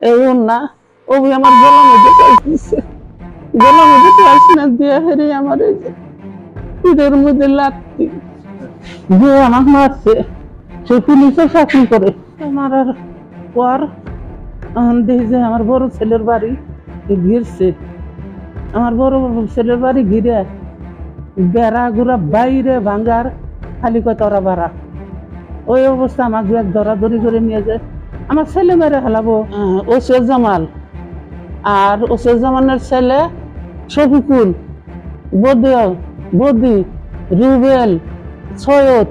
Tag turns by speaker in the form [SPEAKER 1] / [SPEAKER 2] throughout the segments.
[SPEAKER 1] এই না ও আমার গলার মধ্যে দিচ্ছে, গলার মধ্যে টাইসনা দিয়ে হেরে আমার এই যে পিঠের মধ্যে লাত্তি যে আমাকে মারছে। সে পুলিশও চাকরি করে। মারার পর দেখি যে আমার বড় ছেলের বাড়ি ঘিরছে। আমার বড় ছেলের বাড়ি ঘিরে বেড়া গুড়া বাইরে ভাঙ্গার খালি কয় তোরা বাড়া। ওই অবস্থা আমাকে এক ধরাধরি করে নিয়ে যায়। আমার ছেলে মেরে হেলাবো ওসে জামাল আর ওসে জামানের ছেলে শফিকুল, বদি, রুবেল, সৈয়দ।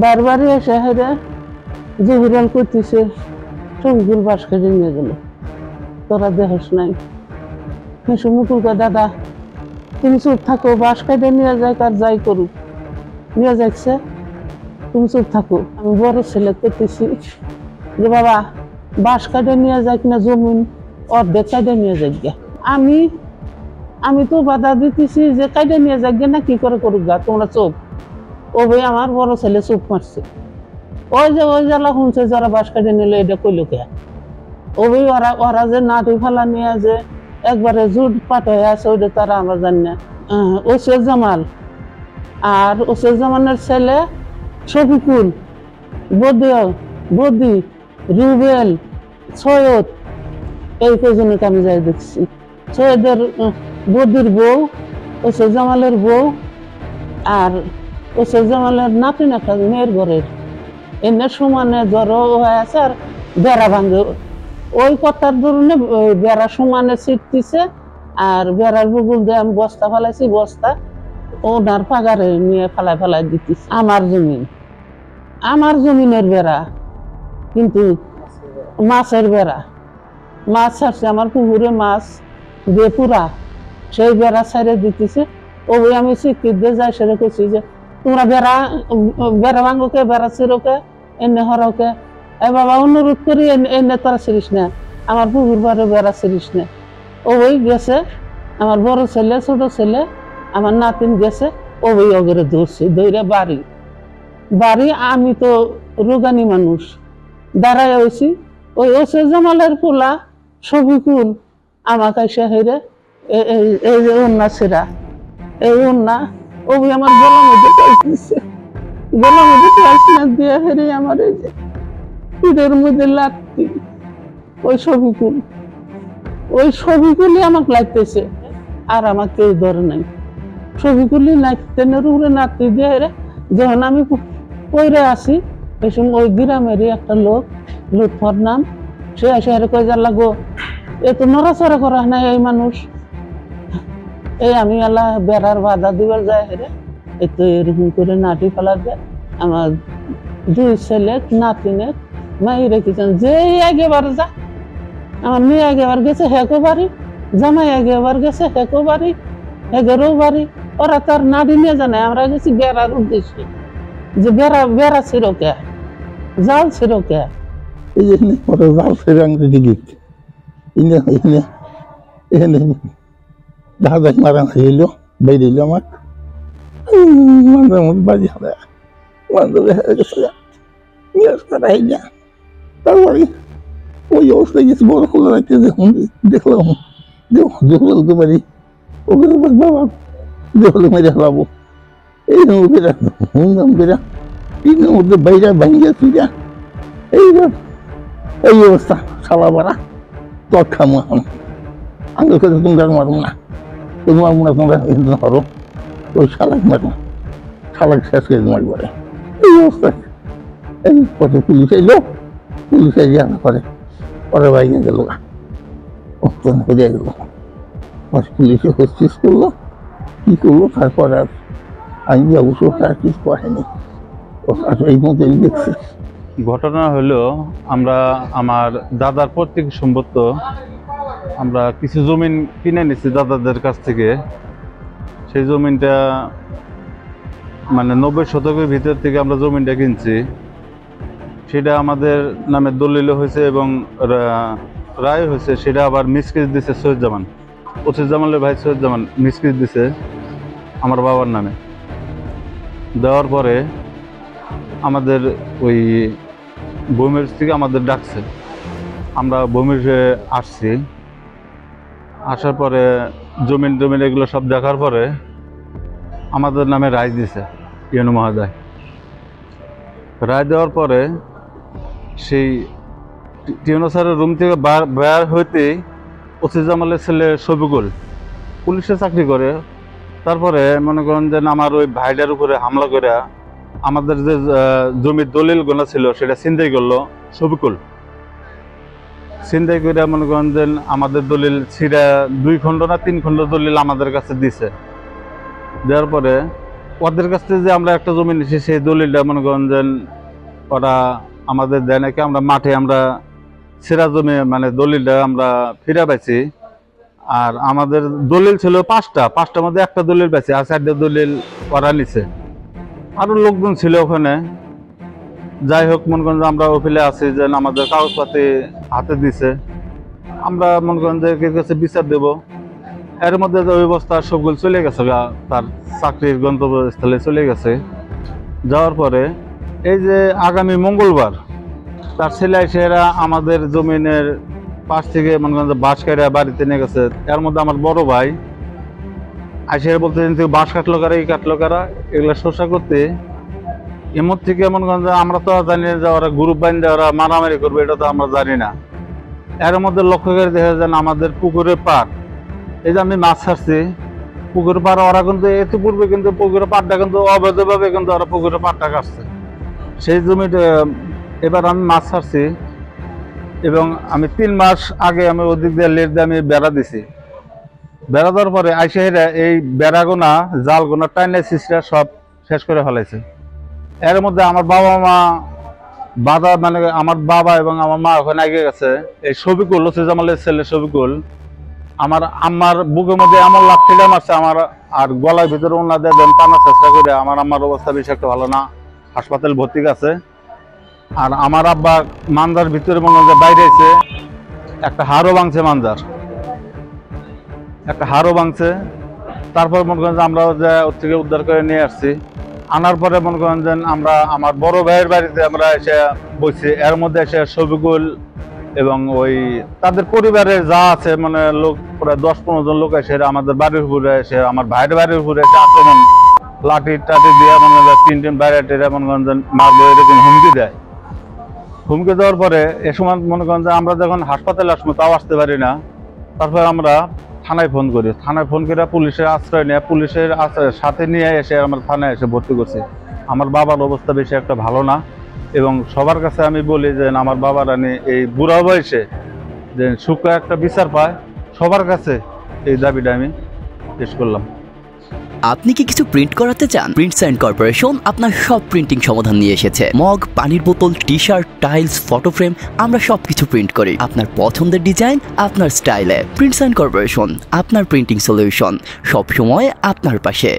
[SPEAKER 1] বারবারই এসে হেরে যে বিড়াল করতেছে সবগুল বাস খেয়ে নিয়ে গেল। তোরা দেহস নাই মুকুল কয় দাদা তুমি চুপ থাকো, বাস কাটে নিয়ে যায় আর যাই করুক নিয়ে যাচ্ছে, তুমি চুপ থাকো। আমি বড় ছেলে করতেছি যে বাবা বাস কাটে নিয়ে যায় কিনা জমিন অর্ধেক কাটে নিয়ে যাই গে। আমি তো বাধা দিতেছি যে কাটে নিয়ে যাই গে না, কি করে করুক গা তোমরা চোখ। ও ভাই আমার বড় ছেলে চুপ মারছে। ওই জ্বালা শুনছে যারা বাস কাটে নিলে এটা কইল কে। ও ভাই ওরা যে নাটি ফালা নিয়ে যে একবারে জুট পাট হয়ে আছে ওইটা তারা আমরা জানি না। ওসে জামাল আর ওসে জামানের ছেলে শফিকুল, বদি, রুবেল, সৈয়দ, এই কজনকে আমি যাই দেখছি। সৈয়দের বদির বউ, ওসে জামালের বউ আর ওসে জামালের নাতিন একটা মেয়ের ঘরের এনে সমানে জড়ো হয়ে আছে আর বেড়া ভাঙে। ওই কথার ধরনে বেড়া সমানে ছিটতেছে আর বেড়ার বুকুল দিয়ে আমি বস্তা ফেলাইছি, বস্তা ওনার পাগারে নিয়ে ফেলাই দিতেছি। আমার জমিনের বেড়া কিন্তু মাছের বেড়া, মাছ ছাড়ছে আমার পুকুরে মাছ দিয়ে পুরা, সেই বেড়া ছাড়ে দিতেছে। ওই আমি স্বীকৃত দিয়ে যাই সেটা করছি যে তোমরা বেড়া ভাঙ্গোকে বেড়া ছিড়োকে এনে হরকে। এ বাবা অনুরোধ করি এনে তোরা ছিড়িস না, আমার পুকুর বারে বেড়া ছিড়িস না। ওই গেছে আমার বড় ছেলে, ছোট ছেলে, আমার নাতিন গেছে। ওই অগরে ধরছে, ধরে বাড়ি আমি তো রোগানি মানুষ দাঁড়ায় হয়েছি। ওই ওসে জামালের পোলা শফিকুল আমাকে এসে হেরে এই যে ওন্না ছেড়া, এই ওন্না ওই আমার গলার মধ্যে দিচ্ছে, গলার মধ্যে টাইসনা দিয়ে হেরে আমার এই যে পিঠের মধ্যে লাত্তি। ওই ছবিগুলি আমাকে লাগতেছে আর আমাকে কেউ ধরে নাই। ছবিগুলি লাগতেনের উপরে নাতি দিয়ে যখন আমি পইরে আসি ওই সময় ওই গ্রামেরই একটা লোক, লুৎফর নাম, সে এসে হেরে কয়ে যা লাগো এ তো নড়াচড়া করা নাই এই মানুষ। এই আমি আল্লাহ বেড়ার বাধা দিবার যায় হেরে এই তো এরকম করে নাটি ফেলা যায়। আমার দুই ছেলে নাতিনের মাই রেখেছেন যে একেবারে যা। আমার মেয়ে আগেবার গেছে হেকো বাড়ি, জামাই আগেবার গেছে হেকো বাড়ি, হেগেরও বাড়ি। ওরা তার নাড়ি নিয়ে জানে, আমরা গেছি বেড়ার উদ্দেশ্যে যে বেড়া ছিল কে, জাল ছিল কে।
[SPEAKER 2] এই যে ওরা জাল ছিল টিকিট এখানে ধাঁধাই মারা হইল বাইরে আমার বাড়ি হবে তারপরে ওই অবস্থায় গেছি বড় খোলা রাখতে দেখলাম দেখতে পারি ওকে বাবা দেখলো মেরে হলাবো এই বেড়া হুমদাম বেড়া তিন মধ্যে বাইরে ভাঙিয়ে তুইরা এই অবস্থা সালা বাড়া তৎ খামো এখন আগে কথা তোমরা মারবো না, তোমার মনে তোমরা ধরো ওই শালাক মারবো, শালাক শেষ করে মারবো। এই অবস্থায় এই কত পুলিশ এলো, পুলিশ এসে করে পরে বাইরে গেল অত্যন্ত হয়ে গেল। পুলিশে হস্তিস করলো, কি করলো, তারপর আর আইন ব্যবস্থা আর কিছু করেনি। এই মতো আমি দেখছি।
[SPEAKER 3] ঘটনা হলো, আমরা আমার দাদার পৈতৃক সম্পত্তি আমরা কিছু জমিন কিনে নিছি দাদাদের কাছ থেকে। সেই জমিনটা মানে 90 শতকের ভিতর থেকে আমরা জমিনটা কিনছি। সেটা আমাদের নামে দলিল হয়েছে এবং রায় হয়েছে। সেটা আবার মিসকিস দিছে সৈয়দজামান, ওসিরজামানের ভাই সৈয়দজামান মিসকিস দিছে আমার বাবার নামে। দেওয়ার পরে আমাদের ওই ভূমির থেকে আমাদের ডাকছে, আমরা ভূমির আসছি। আসার পরে জমিন এগুলো সব দেখার পরে আমাদের নামে রায় দিছে ইউনো মহোদয়। রায় দেওয়ার পরে সেই টিউনো স্যারের রুম থেকে বের হইতেই ওসিরজামানের ছেলে শফিকুল পুলিশে চাকরি করে। তারপরে মনে করেন যে আমার ওই ভাইটার উপরে হামলা করে আমাদের যে জমির দলিল গোনা ছিল সেটা ছিনতাই করলো শফিকুল। ছিনতাই করে মনে করেন যে আমাদের দলিল ছিঁড়া 2 খণ্ড না 3 খণ্ড দলিল আমাদের কাছে দিছে। দেওয়ার পরে ওদের কাছ থেকে যে আমরা একটা জমি নিছি সেই দলিলটা মনে করেন যে ওরা আমাদের দেয় নাকি। আমরা মাঠে আমরা ছিঁড়া জমি মানে দলিলটা আমরা ফিরে পাইছি। আর আমাদের দলিল ছিল 5টার মধ্যে একটা দলিল পাইছি, আর 4টা দলিল ওরা নিছে। আরো লোকজন ছিল ওখানে। যাই হোক, মনে করেন যে আমরা ওপিলে আছি যে আমাদের কাগজপাতি হাতে দিছে, আমরা মনে করেন যে এর কাছে বিচার দেব। এর মধ্যে যে ব্যবস্থা সবগুলো চলে গেছে, তার চাকরির গন্তব্যস্থলে চলে গেছে। যাওয়ার পরে এই যে আগামী মঙ্গলবার তার ছেলে এসে এরা আমাদের জমিনের পাশ থেকে মনে করেন যে বাঁশ কাটা বাড়িতে নিয়ে গেছে। এর মধ্যে আমার বড় ভাই আসে বলতে বাঁশ কাটলো কারা, এই কাটলো কারা, এগুলো শোষা করতে। এমন থেকে মনে করেন যে আমরা তো জানি যে ওরা গ্রুপ বাইন্দে ওরা মারামারি করবে, এটা তো আমরা জানি না। এর মধ্যে লক্ষ্য করে দেখা যায় আমাদের পুকুরের পাড়, এই যে আমি মাছ ছাড়ছি পুকুরের পাড়, ওরা কিন্তু এতে পূর্বে কিন্তু পুকুরের পাড়টা কিন্তু অবৈধভাবে কিন্তু ওরা পুকুরের পাড়টা কাটছে সেই জমিটা। এবার আমি মাছ ছাড়ছি এবং আমি 3 মাস আগে আমি ওদিক দিয়ে লেট দিয়ে আমি বেড়া দিছি। বেড়া দেওয়ার পরে আইসেরা এই বেড়াগোনা জালগোনা টাইনে সিস্টার সব শেষ করে ফেলাইছে। এর মধ্যে আমার বাবা মা বাধা, মানে আমার বাবা এবং আমার মা ওখানে আগে গেছে। এই শফিকুল, ওসিরজামানের ছেলে শফিকুল আমার আম্মার বুকের মধ্যে এমন লাঠিটা মারছে আমার, আর গলার ভিতরে ওনা দিয়ে দেন টানার চেষ্টা করে। আমার আম্মার অবস্থা বেশি একটা ভালো না, হাসপাতাল ভর্তি আছে। আর আমার আব্বা মান্দার ভিতরে মনে হয় বাইরে এসে একটা হাড়ও ভাঙছে, মান্দার একটা হাড়ও ভাঙছে। তারপর মনে করেন যে আমরা যে ওর থেকে উদ্ধার করে নিয়ে আসছি। আনার পরে মনে করেন যে আমরা আমার বড় ভাইয়ের বাড়িতে আমরা এসে বসছি। এর মধ্যে এসে শফিকুল এবং ওই তাদের পরিবারের যা আছে মানে লোক প্রায় 10-15 জন লোক এসে আমাদের বাড়ির উপরে এসে, আমার ভাইয়ের বাড়ির উপরে এসে আক্রমণ, লাঠি টাটি দিয়ে মনে হয় 3 বাইরে টেরে মনে করেন যে মারবে এরকম হুমকি দেয়। হুমকি দেওয়ার পরে এ সময় মনে করেন যে আমরা যখন হাসপাতালে আসবো তাও আসতে পারি না। তারপর আমরা থানায় ফোন করি, থানায় ফোন করে পুলিশের আশ্রয় নিয়ে, পুলিশের সাথে নিয়ে এসে আমরা থানায় এসে ভর্তি করছি। আমার বাবার অবস্থা বেশি একটা ভালো না এবং সবার কাছে আমি বলি যে আমার বাবার এই বুড়া বয়সে যে সুখে একটা বিচার পায়, সবার কাছে এই দাবিটা আমি পেশ করলাম।
[SPEAKER 4] আপনি কি কিছু প্রিন্ট করাতে চান? প্রিন্টস অ্যান্ড কর্পোরেশন আপনার সব প্রিন্টিং সমাধান নিয়ে এসেছে। মগ, পানির বোতল, টি-শার্ট, টাইলস, ফটো ফ্রেম, আমরা সবকিছু প্রিন্ট করি আপনার পছন্দের ডিজাইন, আপনার স্টাইলে। প্রিন্টস অ্যান্ড কর্পোরেশন, আপনার প্রিন্টিং সলিউশন, সবসময় আপনার পাশে।